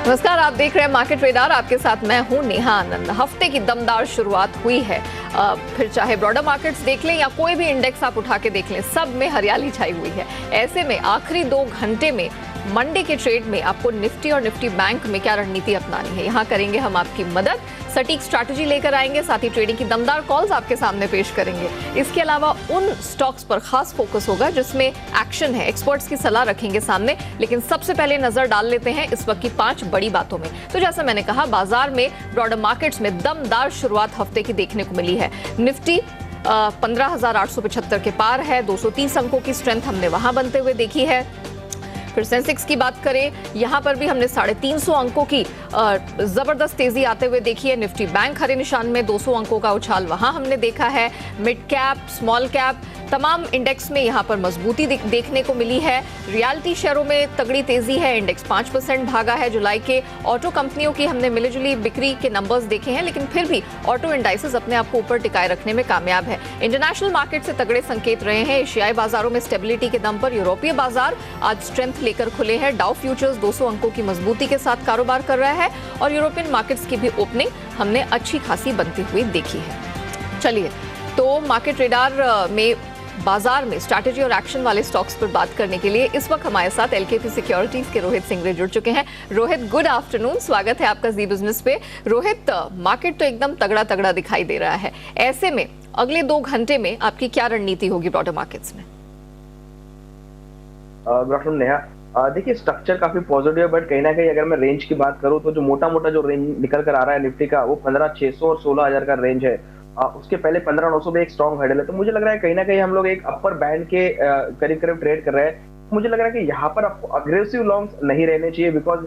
नमस्कार, आप देख रहे हैं मार्केट रेडार। आपके साथ मैं हूं नेहा आनंद। हफ्ते की दमदार शुरुआत हुई है। फिर चाहे ब्रॉडर मार्केट्स देख लें या कोई भी इंडेक्स आप उठा के देख लें, सब में हरियाली छाई हुई है। ऐसे में आखिरी 2 घंटे में मंडे के ट्रेड में आपको निफ्टी और निफ्टी बैंक में क्या रणनीति अपनानी है, यहाँ करेंगे हम आपकी मदद। सटीक स्ट्रैटेजी लेकर आएंगे, साथ ही ट्रेडिंग की दमदार कॉल्स आपके सामने पेश करेंगे। इसके अलावा उन स्टॉक्स पर खास फोकस होगा जिसमें एक्शन है, एक्सपर्ट्स की सलाह रखेंगे सामने। लेकिन सबसे पहले नजर डाल लेते हैं इस वक्त की 5 बड़ी बातों में। तो जैसा मैंने कहा, बाजार में ब्रॉडर मार्केट्स में दमदार शुरुआत हफ्ते की देखने को मिली है। निफ्टी 15,875 के पार है। 230 अंकों की स्ट्रेंथ हमने वहां बनते हुए देखी है। फिर सेंसेक्स की बात करें, यहां पर भी हमने 350 अंकों की जबरदस्त तेजी आते हुए देखी है। निफ्टी बैंक हरे निशान में, 200 अंकों का उछाल वहां हमने देखा है। मिड कैप, स्मॉल कैप, तमाम इंडेक्स में यहां पर मजबूती देखने को मिली है। रियल्टी शेयरों में तगड़ी तेजी है, इंडेक्स 5% भागा है। जुलाई के ऑटो कंपनियों की हमने मिलीजुली बिक्री के नंबर्स देखे हैं, लेकिन फिर भी ऑटो इंडाइसेस अपने आप को ऊपर टिकाए रखने में कामयाब है। इंटरनेशनल मार्केट से तगड़े संकेत रहे हैं। एशियाई बाजारों में स्टेबिलिटी के दम पर यूरोपीय बाजार आज स्ट्रेंथ लेकर खुले हैं। डाउ फ्यूचर्स 200 अंकों की मजबूती के साथ कारोबार कर रहा है और यूरोपियन मार्केट्स की भी ओपनिंग हमने अच्छी खासी बनती हुई देखी है। चलिए, तो मार्केट रेडार में बाजार में स्ट्रैटेजी और एक्शन वाले स्टॉक्स पर बात करने के लिए इस वक्त हमारे साथ एलकेपी सिक्योरिटीज के रोहित सिंह जुड़ चुके हैं। रोहित, गुड आफ्टरनून, स्वागत है आपका जी बिजनेस पे। रोहित, मार्केट तो एकदम तगड़ा तगड़ा दिखाई दे रहा है। ऐसे में अगले 2 घंटे में आपकी क्या रणनीति होगी ब्रॉडर मार्केट्स में? Good afternoon Neha. देखिए, स्ट्रक्चर काफी पॉजिटिव है, बट कहीं ना कहीं अगर मैं रेंज की बात करूं तो जो मोटा मोटा जो रेंज निकल कर आ रहा है निफ्टी का, वो 15,600 और 16,000 का रेंज है। उसके पहले 15,900 भी एक स्ट्रॉन्ग हर्डल है। तो मुझे लग रहा है कहीं ना कहीं हम लोग एक अपर बैंड के करीब करीब ट्रेड कर रहे हैं। मुझे लग रहा है कि यहाँ पर आपको अग्रेसिव लॉन्ग्स नहीं रहने चाहिए, बिकॉज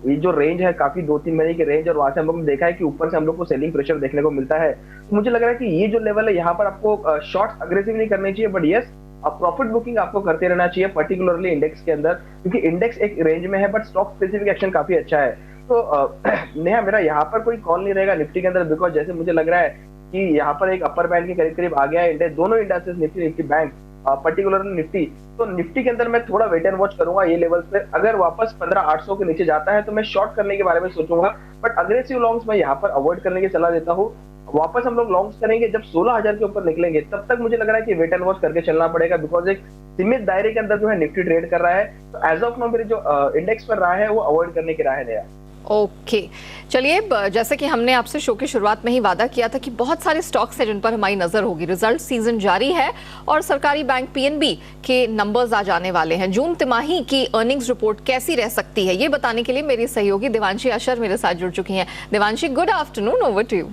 ये जो रेंज है काफी 2-3 महीने की रेंज, और वहां से हम लोग ने देखा है कि ऊपर से हम लोग को सेलिंग प्रेशर देखने को मिलता है। तो मुझे लग रहा है कि ये जो लेवल है यहाँ पर आपको शॉर्ट अग्रेसिव नहीं करने चाहिए, बट यस प्रॉफिट बुकिंग आपको करते रहना चाहिए, पर्टिकुलरली इंडेक्स के अंदर, क्योंकि इंडेक्स एक रेंज में है बट स्टॉक स्पेसिफिक एक्शन काफी अच्छा है। तो नेहा, मेरा यहाँ पर कोई कॉल नहीं रहेगा निफ्टी के अंदर, बिकॉज जैसे मुझे लग रहा है कि यहाँ पर एक अपर बैंड के करीब करीब आ गया है इंडेक्स, दोनों indexes, Nifty bank, particularly Nifty. तो निफ्टी के अंदर मैं थोड़ा वेट एंड वॉच करूंगा ये लेवल्स पे। अगर वापस 15,800 के नीचे जाता है तो मैं शॉर्ट करने के बारे में सोचूंगा, बट अग्रेसिव लॉन्ग्स मैं यहाँ पर अवॉइड करने की सलाह देता हूँ। वापस हम लोग लॉन्ग्स करेंगे जब 16,000 के ऊपर निकलेंगे, तब तक मुझे लग रहा है कि वेट एंड वॉच करके चलना पड़ेगा, बिकॉज एक सीमित दायरे के अंदर जो है निफ्टी ट्रेड कर रहा है। तो एज ऑफ नाउ मेरी जो इंडेक्स पर रहा है वो अवॉइड करने की राह है नया। ओके, चलिए, जैसे कि हमने आपसे शो की शुरुआत में ही वादा किया था कि बहुत सारे स्टॉक्स हैं जिन पर हमारी नजर होगी। रिजल्ट सीजन जारी है और सरकारी बैंक पीएनबी के नंबर्स आ जाने वाले हैं। जून तिमाही की अर्निंग्स रिपोर्ट कैसी रह सकती है, ये बताने के लिए मेरी सहयोगी देवांशी अशर मेरे साथ जुड़ चुकी हैं। Devanshi, good afternoon, over to you.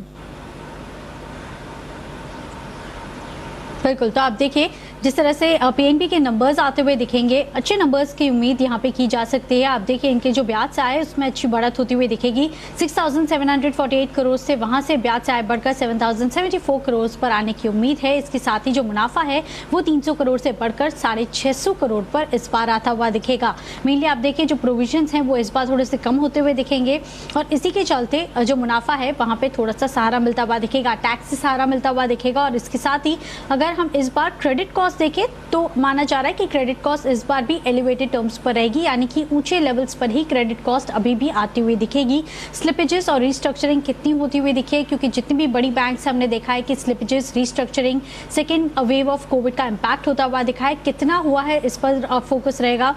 बिल्कुल, तो आप देखिए जिस तरह से पीएनबी के नंबर्स आते हुए दिखेंगे, अच्छे नंबर्स की उम्मीद यहाँ पे की जा सकती है। आप देखिए इनके जो ब्याज से आए उसमें अच्छी बढ़त होती हुई दिखेगी। 6,748 करोड़ से वहाँ से ब्याज से आय बढ़कर 7,074 करोड़ पर आने की उम्मीद है। इसके साथ ही जो मुनाफा है वो 300 करोड़ से बढ़कर 650 करोड़ पर इस बार आता हुआ दिखेगा। मेनली आप देखिए जो प्रोविजंस हैं वो इस बार थोड़े से कम होते हुए दिखेंगे और इसी के चलते जो मुनाफा है वहाँ पर थोड़ा सा सहारा मिलता हुआ दिखेगा, टैक्स से सहारा मिलता हुआ दिखेगा। और इसके साथ ही अगर हम इस बार क्रेडिट कॉस्ट देखें तो माना जा रहा है कि क्रेडिट कॉस्ट इस बार भी एलिवेटेड टर्म्स पर रहेगी, यानी कि ऊंचे लेवल्स पर ही क्रेडिट कॉस्ट अभी भी आती हुई दिखेगी। स्लिपेजेस और रिस्ट्रक्चरिंग कितनी होती हुई दिखे, क्योंकि जितनी भी बड़ी बैंक्स हमने देखा है कि slippages, restructuring, second wave of Covid का इम्पैक्ट होता हुआ दिखा है, कितना हुआ है इस पर फोकस रहेगा।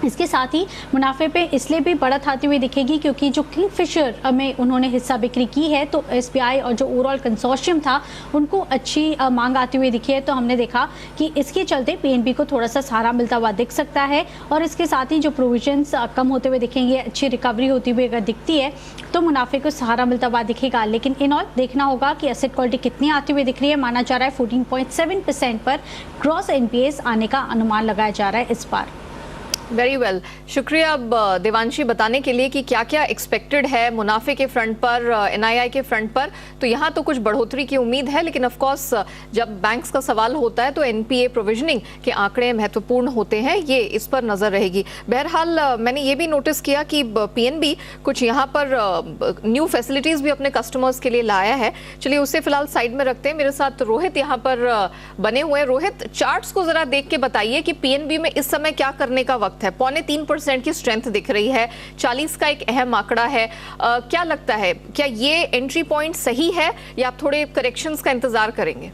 इसके साथ ही मुनाफे पे इसलिए भी बढ़त आती हुई दिखेगी क्योंकि जो किंगफिशर में उन्होंने हिस्सा बिक्री की है तो एसबीआई और जो ओवरऑल कंसोर्शियम था उनको अच्छी मांग आती हुई दिखी है। तो हमने देखा कि इसके चलते पीएनबी को थोड़ा सा सहारा मिलता हुआ दिख सकता है। और इसके साथ ही जो प्रोविजंस कम होते हुए दिखेंगे, अच्छी रिकवरी होती हुई अगर दिखती है तो मुनाफे को सहारा मिलता हुआ दिखेगा। लेकिन इन ऑल देखना होगा कि एसेट क्वालिटी कितनी आती हुई दिख रही है। माना जा रहा है 14.7% पर ग्रॉस एनपीएस आने का अनुमान लगाया जा रहा है इस बार। वेरी वेल, शुक्रिया अब देवांशी बताने के लिए कि क्या क्या एक्सपेक्टेड है मुनाफे के फ्रंट पर, एनआईआई के फ्रंट पर। तो यहाँ तो कुछ बढ़ोतरी की उम्मीद है, लेकिन ऑफ कोर्स जब बैंक्स का सवाल होता है तो एनपीए प्रोविजनिंग के आंकड़े महत्वपूर्ण होते हैं, ये इस पर नजर रहेगी। बहरहाल मैंने ये भी नोटिस किया कि पीएनबी कुछ यहाँ पर न्यू फैसिलिटीज भी अपने कस्टमर्स के लिए लाया है। चलिए उसे फिलहाल साइड में रखते हैं। मेरे साथ रोहित यहाँ पर बने हुए हैं। रोहित, चार्ट्स को जरा देख के बताइए कि पीएनबी में इस समय क्या करने का वक्त वक्त है, 2.25% की स्ट्रेंथ दिख रही है, 40 का एक अहम आंकड़ा है। क्या लगता है, क्या ये एंट्री पॉइंट सही है या आप थोड़े करेक्शंस का इंतजार करेंगे?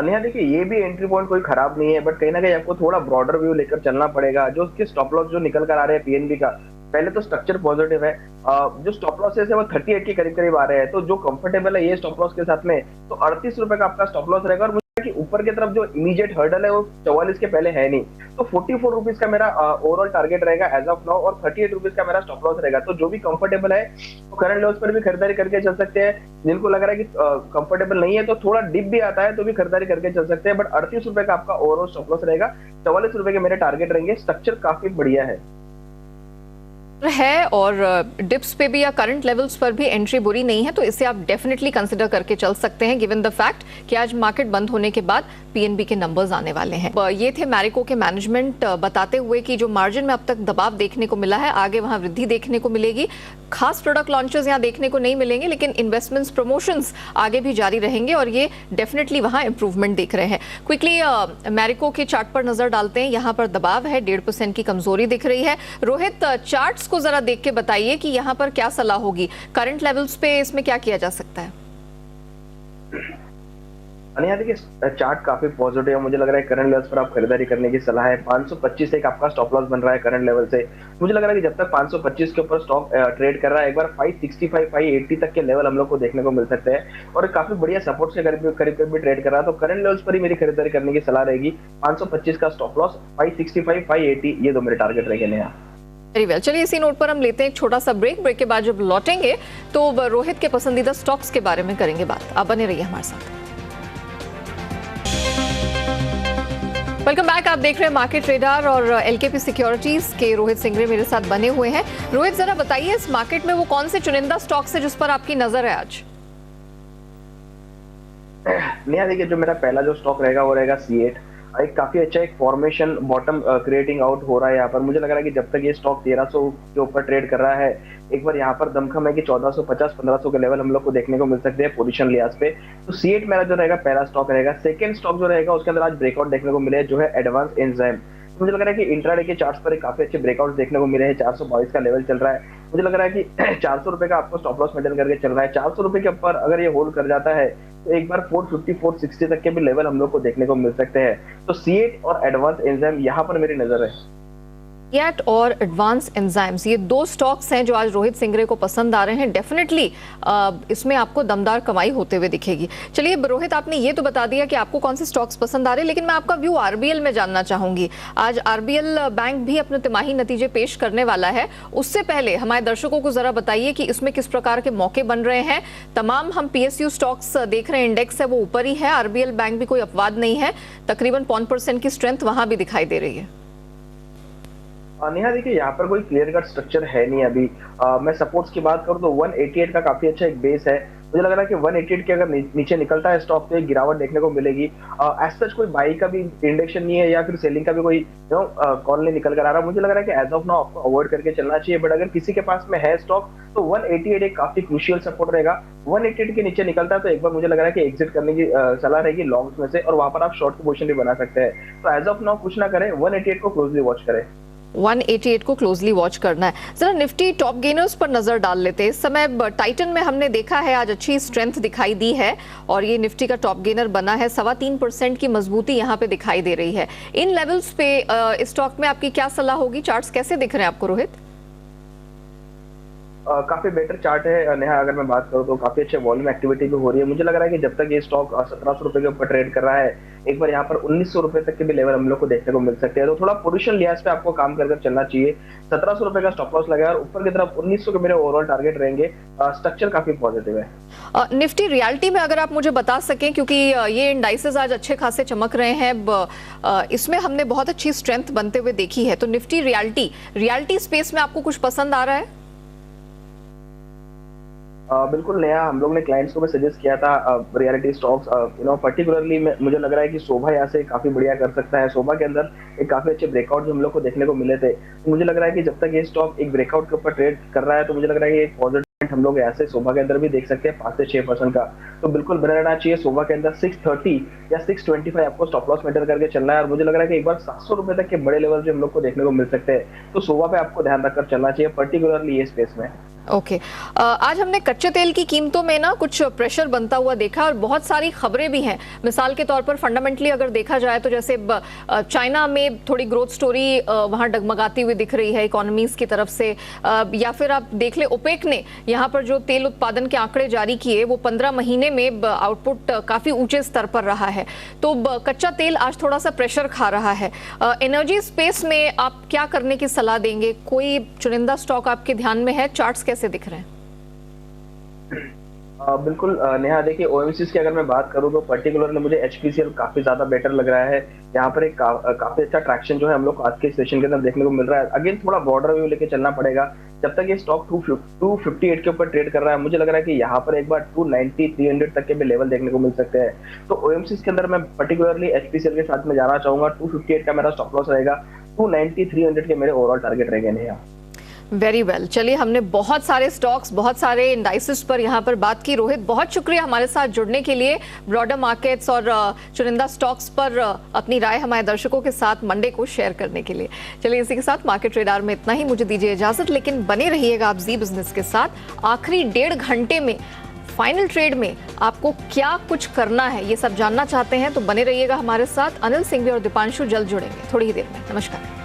नेहा देखिए, ये भी एंट्री पॉइंट कोई खराब नहीं है, बट कहीं ना कहीं आपको थोड़ा ब्रॉडर व्यू लेकर चलना पड़ेगा। जो उसके स्टॉप लॉस जो निकल कर आ रहे हैं पीएनबी का, पहले तो स्ट्रक्चर पॉजिटिव है। जो स्टॉप लॉसेस है वो 38 के करीब करीब आ रहे हैं, तो जो कंफर्टेबल है ये स्टॉप लॉस के साथ में, तो 38 रुपए का आपका स्टॉप लॉस रहेगा। और मुझे कि ऊपर की तरफ जो इमीडिएट हर्डल है वो 44 के पहले है नहीं, तो 44 रुपीज का मेरा ओवरऑल टारगेट रहेगा एज ऑफ नाउ, और 38 रुपीज का मेरा स्टॉप लॉस रहेगा। तो जो भी कंफर्टेबल है तो करंट लॉस पर भी खरीदारी करके चल सकते हैं। जिनको लग रहा है कि कंफर्टेबल नहीं है तो थोड़ा डिप भी आता है तो भी खरीदारी करके चल सकते हैं, बट 38 रुपए का आपका ओवरऑल स्टॉप लॉस रहेगा। 44 रुपए के मेरे टारगेट रहेंगे। स्ट्रक्चर काफी बढ़िया है और डिप्स पे भी या करंट लेवल्स पर भी एंट्री बुरी नहीं है, तो इसे आप डेफिनेटली कंसिडर करके चल सकते हैं गिवन द फैक्ट कि आज मार्केट बंद होने के बाद पीएनबी के नंबर्स आने वाले हैं। ये थे मैरिको के मैनेजमेंट बताते हुए कि जो मार्जिन में अब तक दबाव देखने को मिला है, आगे वहां वृद्धि देखने को मिलेगी। खास प्रोडक्ट लॉन्चेस यहाँ देखने को नहीं मिलेंगे, लेकिन इन्वेस्टमेंट्स प्रमोशंस आगे भी जारी रहेंगे और ये डेफिनेटली वहां इंप्रूवमेंट देख रहे हैं। क्विकली मैरिको के चार्ट पर नजर डालते हैं। यहाँ पर दबाव है, 1.5% की कमजोरी दिख रही है। रोहित, चार्ट्स को जरा देख के बताइए कि यहाँ पर क्या सलाह होगी, करंट लेवल्स पे इसमें क्या किया जा सकता है? यहाँ देखिए, चार्ट काफी पॉजिटिव है। मुझे लग रहा है करंट लेवल्स पर आप खरीदारी करने की सलाह है। 525 एक आपका स्टॉप लॉस बन रहा है करंट लेवल से। मुझे लग रहा है कि जब तक 525 के ऊपर स्टॉक ट्रेड कर रहा है, एक बार 565 580 तक के लेवल हम लोग को देखने को मिल सकते हैं, और काफी बढ़िया सपोर्ट से करीब करीब भी ट्रेड कर रहा है। तो करंट लेवल्स पर ही मेरी खरीदारी करने की सलाह रहेगी। 525 का स्टॉप लॉस, 565 580 ये दो मेरे टारगेट रहेंगे। नया वेरी वेल, चलिए इसी नोट पर हम लेते हैं एक छोटा सा ब्रेक के बाद जब लौटेंगे तो रोहित के पसंदीदा स्टॉक्स के बारे में करेंगे बात। आप बने रहिए हमारे साथ। वेलकम बैक, आप देख रहे हैं मार्केट ट्रेडर और एलकेपी सिक्योरिटीज के रोहित सिंगरे मेरे साथ बने हुए हैं। रोहित, जरा बताइए इस मार्केट में वो कौन से चुनिंदा स्टॉक्स है जिस पर आपकी नजर है आज? नेहा देखिए, जो मेरा पहला जो स्टॉक रहेगा वो रहेगा C8। एक काफी अच्छा एक फॉर्मेशन बॉटम क्रिएटिंग आउट हो रहा है यहाँ पर। मुझे लग रहा है कि जब तक ये स्टॉक 1300 के ऊपर ट्रेड कर रहा है, एक बार यहाँ पर दमखम है कि 1450 1500 के लेवल हम लोग को देखने को मिल सकते हैं पोजीशन लिहाज पे। तो C8 मेरा जो रहेगा पहला स्टॉक रहेगा। सेकंड स्टॉक जो रहेगा उसके अंदर आज ब्रेकआउट देखने को मिले, जो है एडवांस एंजाइम। मुझे लग रहा है कि इंट्राडे के चार्ट्स पर काफी अच्छे ब्रेकआउट देखने को मिले हैं। 422 का लेवल चल रहा है। मुझे लग रहा है कि 400 रुपए का आपको स्टॉप लॉस मेंटेन करके चल रहा है। 400 रुपए के ऊपर अगर ये होल्ड कर जाता है तो एक बार 450 460 तक के भी लेवल हम लोग को देखने को मिल सकते हैं। तो C8 और एडवांस एंजाइम यहाँ पर मेरी नजर है। C8 और एडवांस एंजाइम्स, ये दो स्टॉक्स हैं जो आज रोहित सिंगरे को पसंद आ रहे हैं। डेफिनेटली इसमें आपको दमदार कमाई होते हुए दिखेगी। चलिए रोहित, आपने ये तो बता दिया कि आपको कौन से स्टॉक्स पसंद आ रहे हैं, लेकिन मैं आपका व्यू आरबीएल में जानना चाहूंगी। आज आरबीएल बैंक भी अपने तिमाही नतीजे पेश करने वाला है। उससे पहले हमारे दर्शकों को जरा बताइए कि इसमें किस प्रकार के मौके बन रहे हैं। तमाम हम PSU स्टॉक्स देख रहे हैं, इंडेक्स है वो ऊपर ही है। आरबीएल बैंक भी कोई अपवाद नहीं है, तकरीबन 5% की स्ट्रेंथ वहां भी दिखाई दे रही है। नेहा देखिए, यहाँ पर कोई क्लियर कट स्ट्रक्चर है नहीं अभी। मैं सपोर्ट्स की बात करूँ तो 188 का काफी अच्छा एक बेस है। मुझे लग रहा है कि 188 के अगर नीचे निकलता है स्टॉक तो एक गिरावट देखने को मिलेगी। एज सच कोई बाई का भी इंडेक्शन नहीं है या फिर सेलिंग का भी कोई कॉल नहीं निकल कर आ रहा। मुझे लग रहा है कि एज ऑफ नाउ आपको अवॉइड करके चलना चाहिए, बट अगर किसी के पास में है स्टॉक तो 188 एक काफी क्रूशियल सपोर्ट रहेगा। 188 के नीचे निकलता है तो एक बार मुझे लग रहा है कि एग्जिट करने की सलाह रहेगी लॉन्ग्स में से, और वहां पर आप शॉर्ट की पोजीशन भी बना सकते हैं। तो एज ऑफ नाउ कुछ ना करें, 188 को क्लोजली वॉच करें। 188 को क्लोजली वॉच करना है। जरा निफ्टी टॉप गेनर्स पर नजर डाल लेते हैं। इस समय टाइटन में हमने देखा है आज अच्छी स्ट्रेंथ दिखाई दी है और ये निफ्टी का टॉप गेनर बना है। 3.25% की मजबूती यहाँ पे दिखाई दे रही है। इन लेवल्स पे इस स्टॉक में आपकी क्या सलाह होगी? चार्ट्स कैसे दिख रहे हैं आपको रोहित? काफी बेटर चार्ट है नेहा। अगर मैं बात करूँ तो काफी अच्छे वॉल्यूम एक्टिविटी भी हो रही है। मुझे लग रहा है कि जब तक ये स्टॉक 1700 रुपए के ऊपर ट्रेड कर रहा है, एक बार यहाँ पर 1900 रुपए तक के भी लेवल हम लोग को देखने को मिल सकते हैं। तो थोड़ा पोजीशन लिहाज पे आपको काम कर चलना चाहिए। 1700 रुपए का स्टॉप लॉस लगा और ऊपर की तरफ 1900 के मेरे ओवरऑल टारगेट रहेंगे। स्ट्रक्चर काफी पॉजिटिव है। निफ्टी रियलिटी में अगर आप मुझे बता सकें, क्योंकि ये इंडाइसेस आज अच्छे खासे चमक रहे हैं, इसमें हमने बहुत अच्छी स्ट्रेंथ बनते हुए देखी है। तो निफ्टी रियलिटी स्पेस में आपको कुछ पसंद आ रहा है? बिल्कुल नया, हम लोग ने क्लाइंट्स को भी सजेस्ट किया था रियलिटी स्टॉक्स। पर्टिकुलरली मुझे लग रहा है कि शोभा यहाँ से काफी बढ़िया कर सकता है। शोभा के अंदर एक काफी अच्छे ब्रेकआउट जो हम लोग को देखने को मिले थे। तो मुझे लग रहा है कि जब तक ये स्टॉक एक ब्रेकआउट के ऊपर ट्रेड कर रहा है तो मुझे लग रहा है कि एक पॉजिटिव हम लोग ऐसे सोभा के अंदर भी देख सकते हैं 5 से 6% का, तो बिल्कुल बना रहना चाहिए। सोभा के अंदर 630 या 625 आपको स्टॉप लॉस मेंटेन करके चलना है, और मुझे लग रहा है कि एक बार 700 रुपए तक के बड़े लेवल जो हम लोग को देखने को मिल सकते हैं, तो सोभा पे आपको ध्यान रखकर चलना चाहिए, पर्टिकुलरली ये स्पेस में। ओके आज हमने कच्चे तेल की कीमतों में ना कुछ प्रेशर बनता हुआ देखा और बहुत सारी खबरें भी हैं। मिसाल के तौर पर फंडामेंटली अगर देखा जाए तो जैसे चाइना में थोड़ी ग्रोथ स्टोरी वहाँ डगमगाती हुई दिख रही है इकोनॉमीज की तरफ से, या फिर आप देख ले ओपेक ने यहाँ पर जो तेल उत्पादन के आंकड़े जारी किए वो 15 महीने में आउटपुट काफी ऊंचे स्तर पर रहा है, तो कच्चा तेल आज थोड़ा सा प्रेशर खा रहा है। एनर्जी स्पेस में आप क्या करने की सलाह देंगे? कोई चुनिंदा स्टॉक आपके ध्यान में है? चार्ट्स कैसे दिख रहे हैं? बिल्कुल नेहा, देखिए ओएमसीज की अगर मैं बात करूं तो पर्टिकुलरली मुझे एचपीसीएल काफी ज्यादा बेटर लग रहा है। यहाँ पर एक काफी अच्छा ट्रैक्शन जो है हम लोग को आज के सेशन के अंदर देखने को मिल रहा है। अगेन थोड़ा बॉर्डर व्यू लेके चलना पड़ेगा, जब तक ये स्टॉक 258 के ऊपर ट्रेड कर रहा है मुझे लग रहा है कि यहाँ पर एक बार 290 300 तक के भी लेवल देखने को मिल सकते हैं। तो ओएमसीज के अंदर मैं पर्टिकुलरली एचपीसीएल के साथ में जाना चाहूंगा। 258 का मेरा स्टॉप लॉस रहेगा, 290 300 के मेरे ओवरऑल टारगेट रहेंगे। नेहा वेरी वेल, चलिए हमने बहुत सारे स्टॉक्स, बहुत सारे इंडाइसेस पर यहाँ पर बात की। रोहित, बहुत शुक्रिया हमारे साथ जुड़ने के लिए, ब्रॉडर मार्केट्स और चुनिंदा स्टॉक्स पर अपनी राय हमारे दर्शकों के साथ मंडे को शेयर करने के लिए। चलिए इसी के साथ मार्केट रेडार में इतना ही, मुझे दीजिए इजाजत, लेकिन बने रहिएगा आप जी बिजनेस के साथ। आखिरी 1.5 घंटे में फाइनल ट्रेड में आपको क्या कुछ करना है ये सब जानना चाहते हैं तो बने रहिएगा हमारे साथ। अनिल सिंघवी और दीपांशु जल्द जुड़ेंगे थोड़ी ही देर में। नमस्कार।